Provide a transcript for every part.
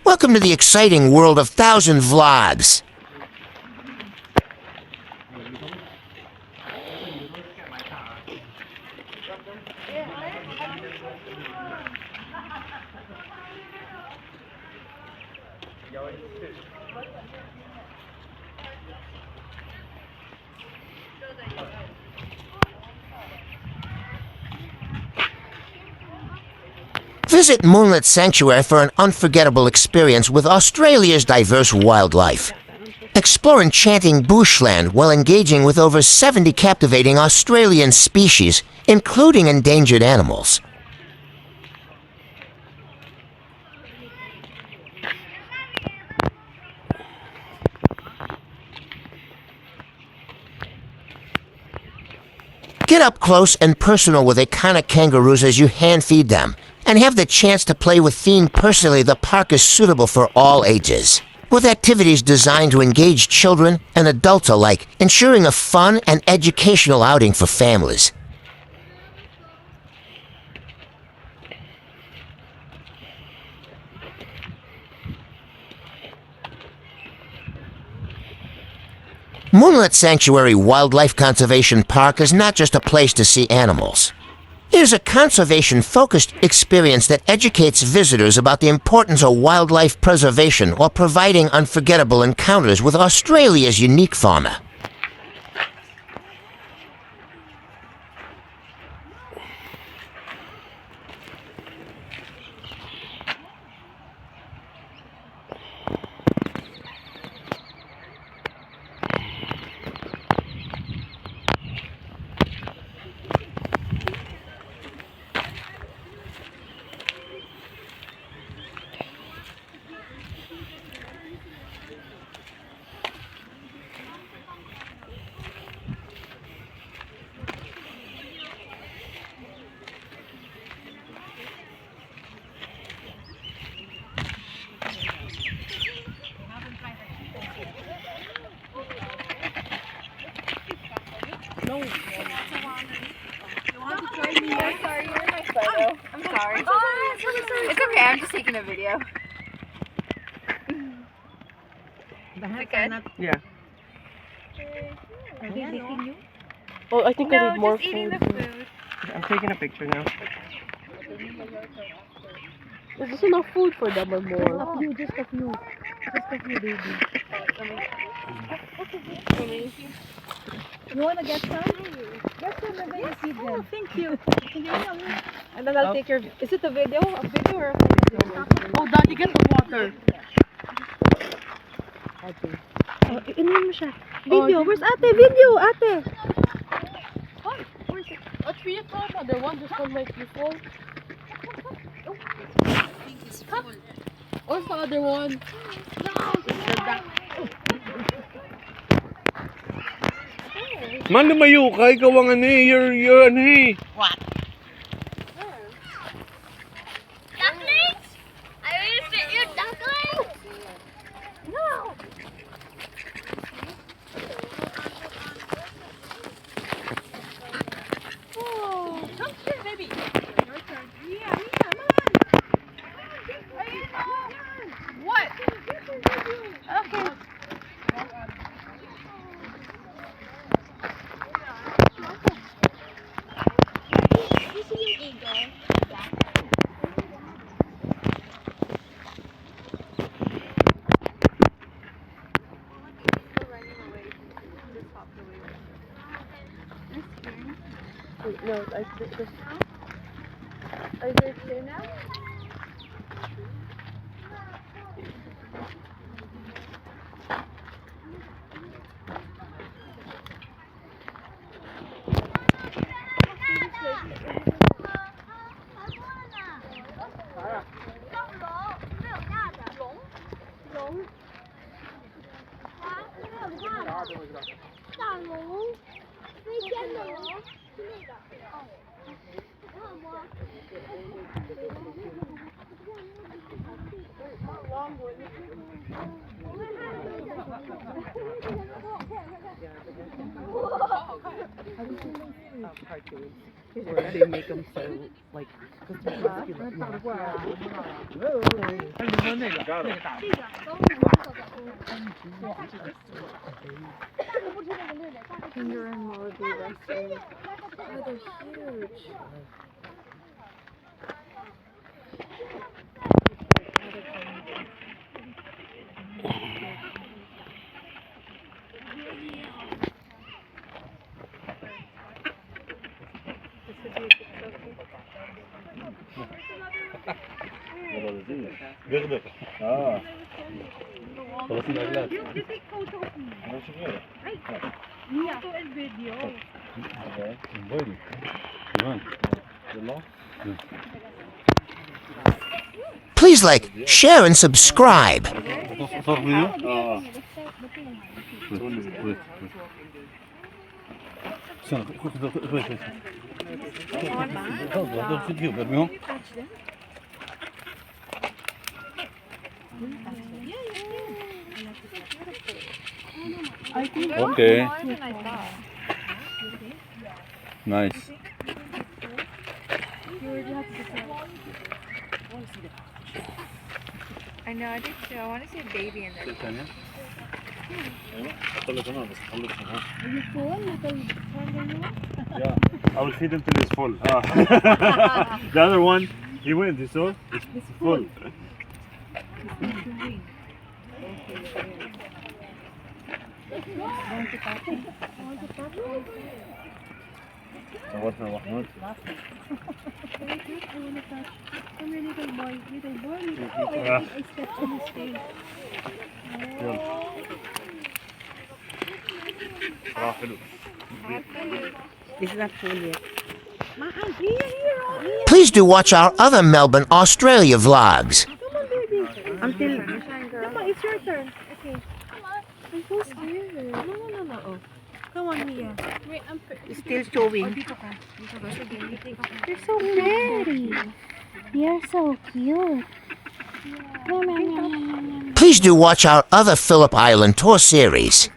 Welcome to the exciting world of 1,000 vlogs. Visit Moonlit Sanctuary for an unforgettable experience with Australia's diverse wildlife. Explore enchanting bushland while engaging with over 70 captivating Australian species, including endangered animals. Get up close and personal with iconic kangaroos as you hand feed them, and have the chance to play with themed personally. The park is suitable for all ages, with activities designed to engage children and adults alike, ensuring a fun and educational outing for families. Moonlit Sanctuary Wildlife Conservation Park is not just a place to see animals. It is a conservation-focused experience that educates visitors about the importance of wildlife preservation while providing unforgettable encounters with Australia's unique fauna. No. You want to join me? I'm sorry, you're my photo. I'm sorry. Oh, sorry. It's okay, I'm just taking a video. Is it good? Yeah. Are they licking you? Oh, I think I need more just eating food. the food. I'm taking a picture now. Is this enough food for them or more? Just a few, baby. You want to get some? Get some and then you feed them. Oh, thank you. And then I'll take your... Is it a video? A video or a video? Oh, Daddy, get the water. Okay. Oh, inumin mo siya. Video. Where's ate? Video, ate. Hi, where's it? A tree at home. Another one. This one might be full. I think it's full. Where's the other one? Man, lumayo ka. Ikaw ang ano eh. You're ano eh. What? Ducklings? I will fit your ducklings? No. Oh, come here, baby. Your turn. Mia, come on. What? Okay. You see an eagle? Wait, no, I think this. Are you here now? 大龙，飞天的龙，是那个。然后我。Or they make them so like. Weg. Ah. خلاص الأغلال. Photo and video. Mooi. Please like, share, and subscribe. صار فيديو؟ خذ فيديو برميهم. Okay. Nice. I know, I did too. I want to see a baby in there. Yeah, I will feed him till he's full. The other one, he went, you saw? It's full. صورتنا محمود. It's not full yet. Please do watch our other Melbourne, Australia vlogs. Until. Papa, it's your turn. Okay. I'm so scared. No. Oh. Come on, Mia. Wait, It's still showing. You're so pretty. You're so cute. Please do watch our other Phillip Island tour series.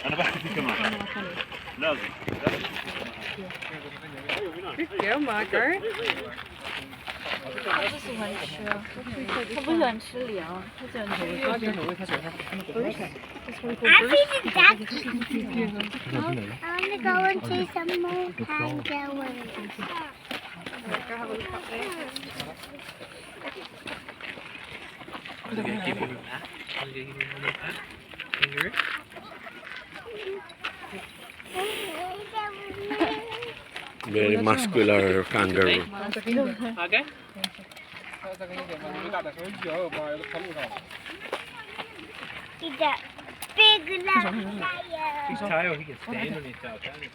أنا بحكي فيه كمان. لازم. Good girl, Margaret. 他不喜欢吃，他不喜欢吃粮，他喜欢吃。 I feed the duck. I want to go and see some more kangaroos. Very muscular kangaroo. Okay. He's a big lion. His tail, he can stand on his tail, can't he?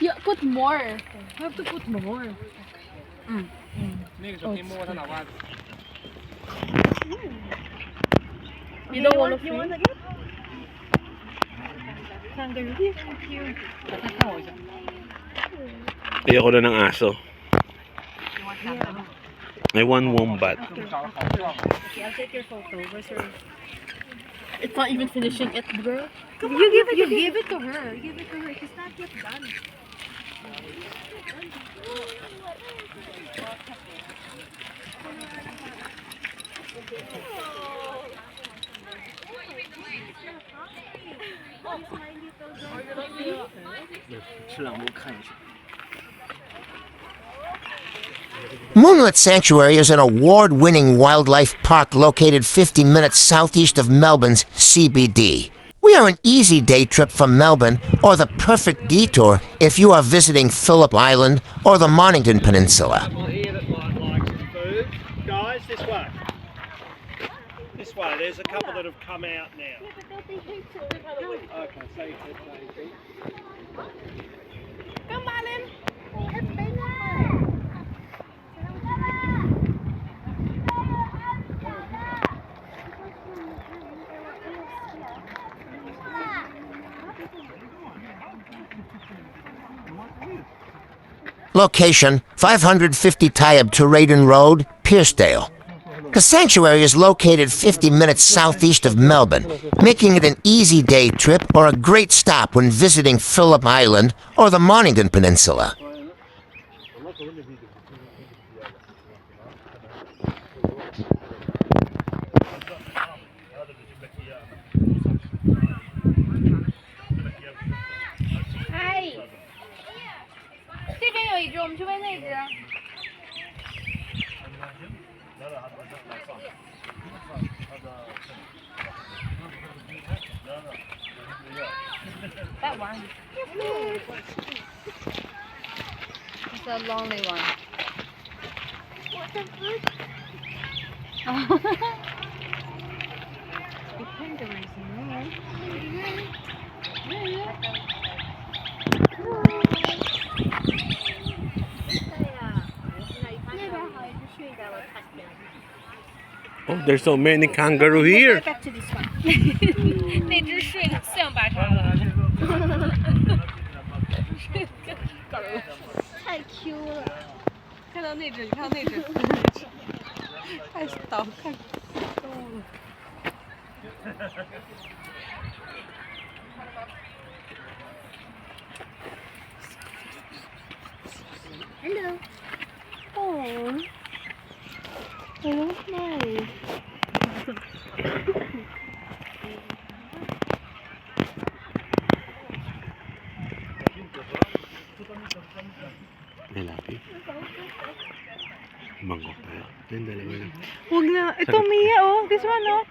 Yeah, put more. You have to put more. นี่คือที่มั่วท่านอาว่า You don't want to feed? You want to get? Kangaroo. He's so cute. Ayoko na ng aso. I want wombat. Okay, I'll take your photo. Where's your... It's not even finishing it, girl. You give it to her. Give it to her. She's not Moonlit Sanctuary is an award-winning wildlife park located 50 minutes southeast of Melbourne's CBD. We are an easy day trip from Melbourne, or the perfect detour if you are visiting Phillip Island or the Mornington Peninsula. Here that like some food. Guys, this way. This way. There's a couple that have come out now. Okay, so you can Come on in. Location, 550 Tayab to Raiden Road, Pearcedale. The sanctuary is located 50 minutes southeast of Melbourne, making it an easy day trip or a great stop when visiting Phillip Island or the Mornington Peninsula. That one. It's a lonely one. What the fuck? The kangaroos in there. Oh, there's so many kangaroo here. Back to this one. 那只睡得像巴掌。太 Q 了。看到那只，你看到那只，太倒看动物了。Hello. Oh. Hello, nice. 没来的。Mango pa. Yan dalawa lang. Huwag na. Ito, Mia, oh. This one, oh.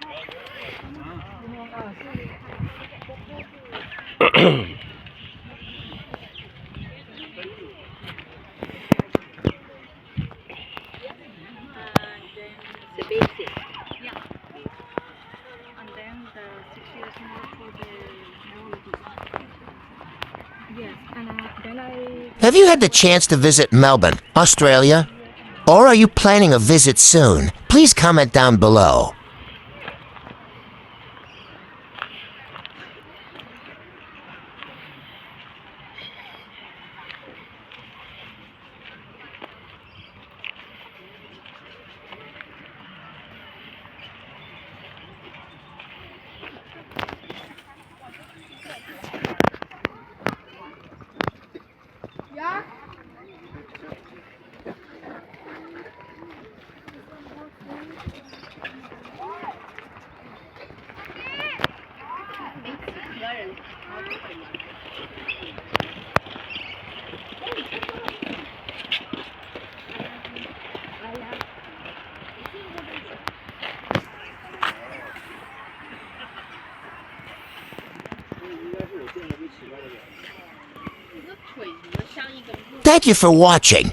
The basic. Yeah. And then the 6 years more for the yes, and then I. Have you had the chance to visit Melbourne, Australia? Or are you planning a visit soon? Please comment down below. Thank you for watching.